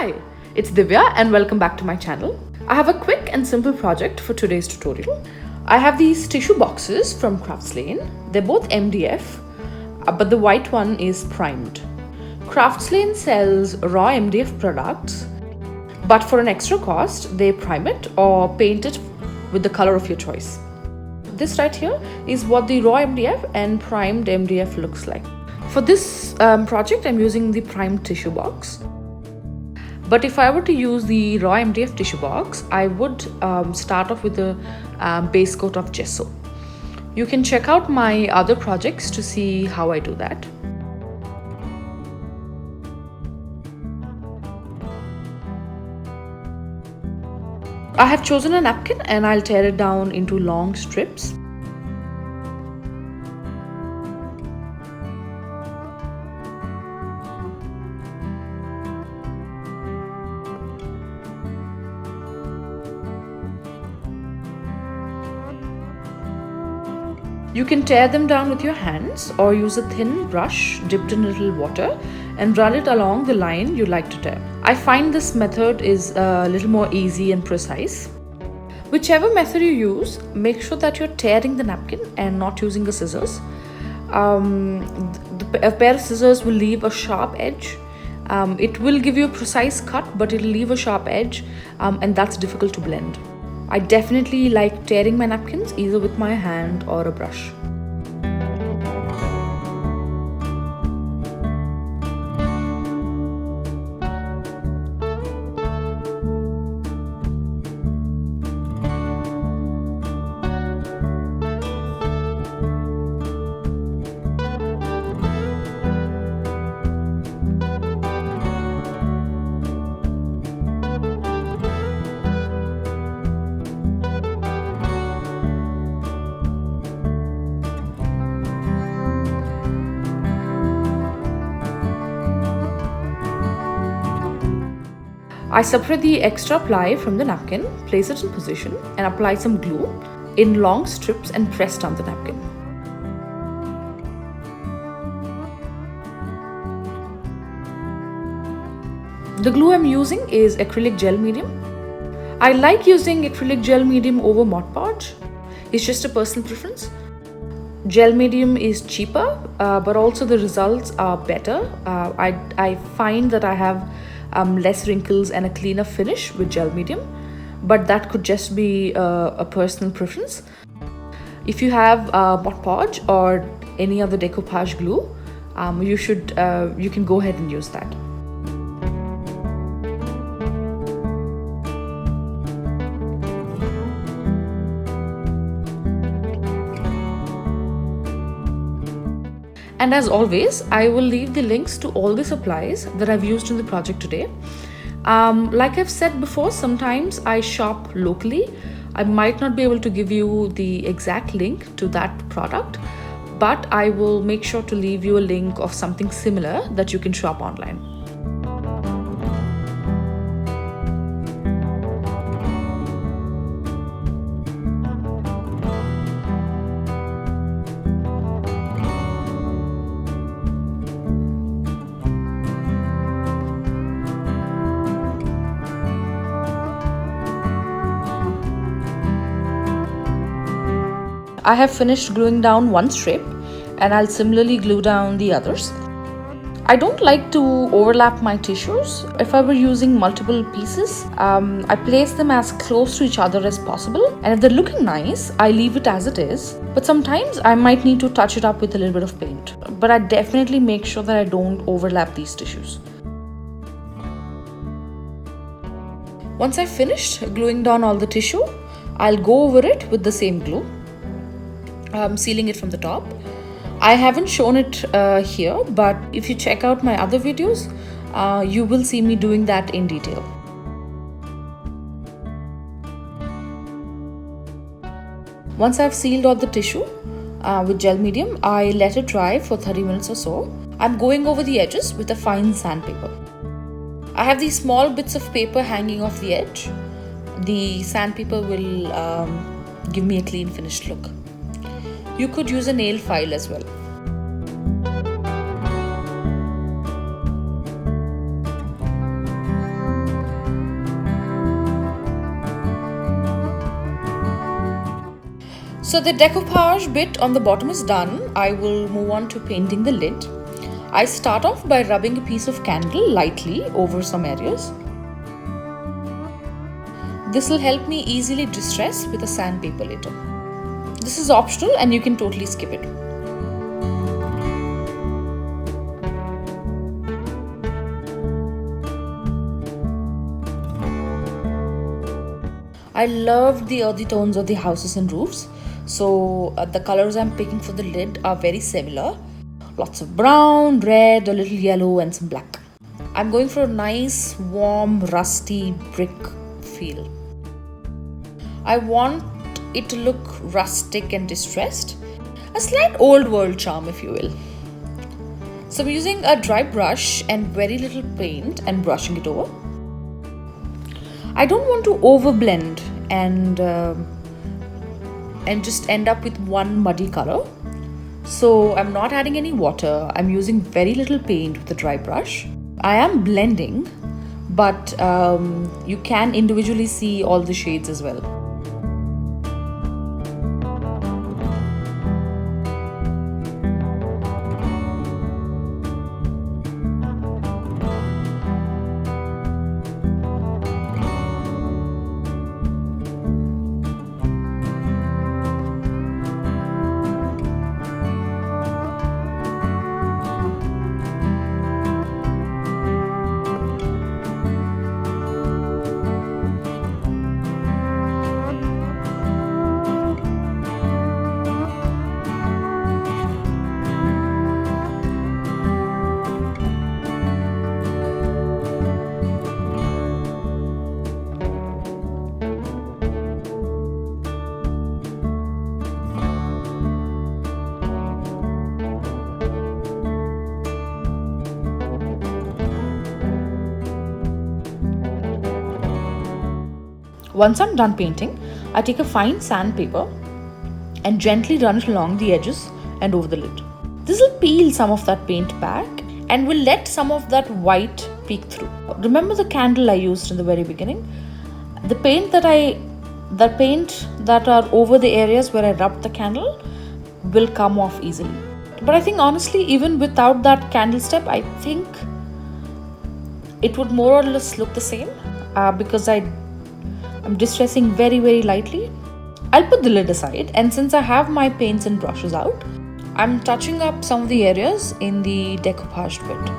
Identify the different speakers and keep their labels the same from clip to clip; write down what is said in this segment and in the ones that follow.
Speaker 1: Hi, it's Divya and welcome back to my channel. I have a quick and simple project for today's tutorial. I have these tissue boxes from Crafts Lane. They're both MDF, but the white one is primed. Crafts Lane sells raw MDF products, but for an extra cost, they prime it or paint it with the color of your choice. This right here is what the raw MDF and primed MDF looks like. For this project, I'm using the primed tissue box. But if I were to use the raw MDF tissue box, I would start off with a base coat of gesso. You can check out my other projects to see how I do that. I have chosen a napkin and I'll tear it down into long strips. You can tear them down with your hands or use a thin brush dipped in a little water and run it along the line you'd like to tear. I find this method is a little more easy and precise. Whichever method you use, make sure that you're tearing the napkin and not using the scissors. A pair of scissors will leave a sharp edge. It will give you a precise cut, but it'll leave a sharp edge, and that's difficult to blend. I definitely like tearing my napkins either with my hand or a brush. I separate the extra ply from the napkin, place it in position and apply some glue in long strips and press down the napkin. The glue I'm using is acrylic gel medium. I like using acrylic gel medium over Mod Podge. It's just a personal preference. Gel medium is cheaper, but also the results are better. I find that I have less wrinkles and a cleaner finish with gel medium, but that could just be a personal preference. If you have Mod Podge or any other decoupage glue, you can go ahead and use that. And as always, I will leave the links to all the supplies that I've used in the project today. Like I've said before, sometimes I shop locally. I might not be able to give you the exact link to that product, but I will make sure to leave you a link of something similar that you can shop online. I have finished gluing down one strip and I'll similarly glue down the others. I don't like to overlap my tissues. If I were using multiple pieces, I place them as close to each other as possible, and if they're looking nice, I leave it as it is. But sometimes I might need to touch it up with a little bit of paint. But I definitely make sure that I don't overlap these tissues. Once I've finished gluing down all the tissue, I'll go over it with the same glue. Sealing it from the top. I haven't shown it here, but if you check out my other videos, you will see me doing that in detail. Once I've sealed all the tissue with gel medium, I let it dry for 30 minutes or so. I'm going over the edges with a fine sandpaper. I have these small bits of paper hanging off the edge. The sandpaper will give me a clean finished look. You could use a nail file as well. So the decoupage bit on the bottom is done. I will move on to painting the lid. I start off by rubbing a piece of candle lightly over some areas. This will help me easily distress with a sandpaper later. This is optional and you can totally skip it. I love the earthy tones of the houses and roofs. So the colors I'm picking for the lid are very similar. Lots of brown, red, a little yellow and some black. I'm going for a nice, warm, rusty brick feel. I want it to look rustic and distressed. A slight old world charm, if you will. So I'm using a dry brush and very little paint and brushing it over. I don't want to overblend and just end up with one muddy color. So I'm not adding any water. I'm using very little paint with the dry brush. I am blending, but you can individually see all the shades as well. Once I'm done painting, I take a fine sandpaper and gently run it along the edges and over the lid. This will peel some of that paint back and will let some of that white peek through. Remember the candle I used in the very beginning? The paint that are over the areas where I rubbed the candle will come off easily. But I think honestly, even without that candle step, I think it would more or less look the same because I'm distressing very, very lightly. I'll put the lid aside, and since I have my paints and brushes out, I'm touching up some of the areas in the decoupage bit.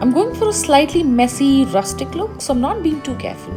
Speaker 1: I'm going for a slightly messy, rustic look, so I'm not being too careful.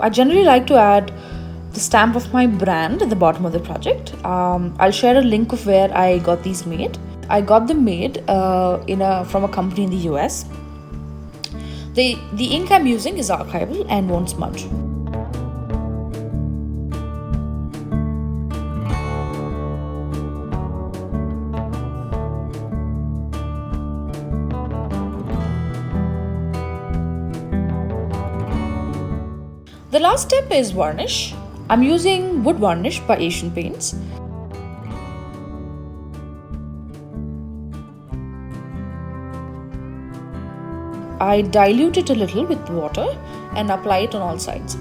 Speaker 1: I generally like to add the stamp of my brand at the bottom of the project. I'll share a link of where I got these made. I got them made from a company in the US. The ink I'm using is archival and won't smudge. The last step is varnish. I'm using wood varnish by Asian Paints. I dilute it a little with water and apply it on all sides.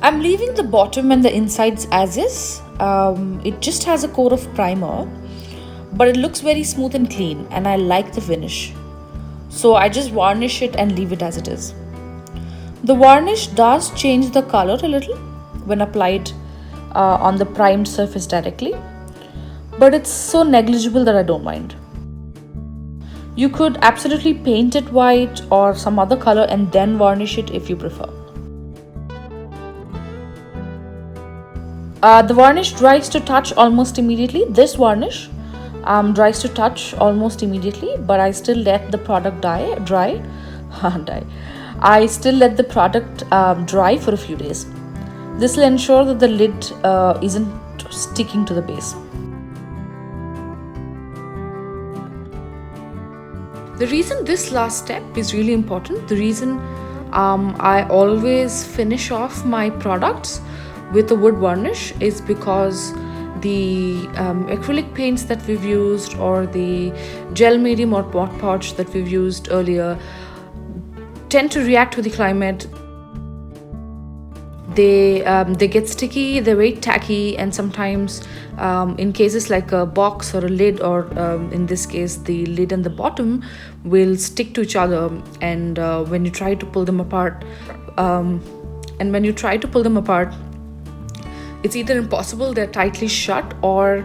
Speaker 1: I'm leaving the bottom and the insides as is. It just has a coat of primer, but it looks very smooth and clean, and I like the finish. So I just varnish it and leave it as it is. The varnish does change the color a little when applied on the primed surface directly, but it's so negligible that I don't mind. You could absolutely paint it white or some other color and then varnish it if you prefer. The varnish dries to touch almost immediately. This varnish dries to touch almost immediately, but I still let the product dry. I still let the product dry for a few days. This will ensure that the lid isn't sticking to the base. The reason this last step is really important, the reason I always finish off my products with a wood varnish is because the acrylic paints that we've used or the gel medium or Mod Podge that we've used earlier tend to react to the climate. They get sticky, they're very tacky, and sometimes in cases like a box or a lid, or in this case the lid and the bottom will stick to each other, and when you try to pull them apart it's either impossible, they're tightly shut, or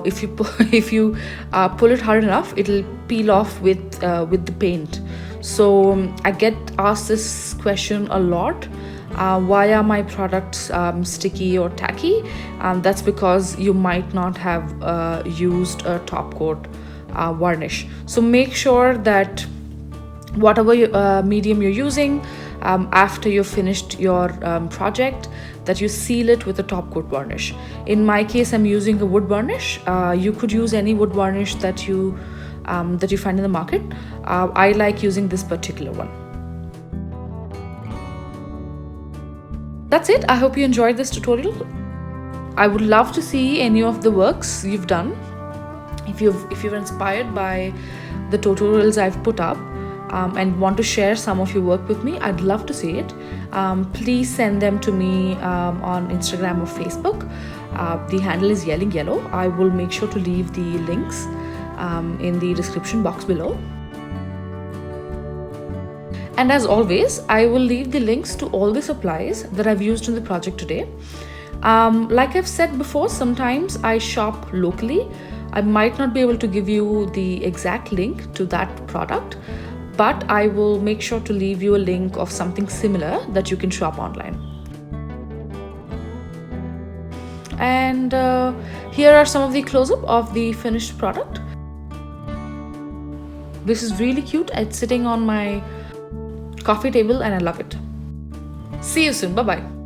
Speaker 1: if you pull it hard enough, it'll peel off with the paint. So I get asked this question a lot. Why are my products sticky or tacky? That's because you might not have used a top coat varnish. So make sure that whatever medium you're using, after you've finished your project, that you seal it with a top coat varnish. In my case, I'm using a wood varnish. You could use any wood varnish that you find in the market. I like using this particular one. That's it. I hope you enjoyed this tutorial. I would love to see any of the works you've done. If you're inspired by the tutorials I've put up and want to share some of your work with me, I'd love to see it. Please send them to me on Instagram or Facebook. The handle is Yelling Yellow. I will make sure to leave the links in the description box below. And as always, I will leave the links to all the supplies that I've used in the project today. Like I've said before, sometimes I shop locally. I might not be able to give you the exact link to that product, but I will make sure to leave you a link of something similar that you can shop online. And here are some of the close-up of the finished product. This is really cute. It's sitting on my coffee table and I love it. See you soon. Bye bye.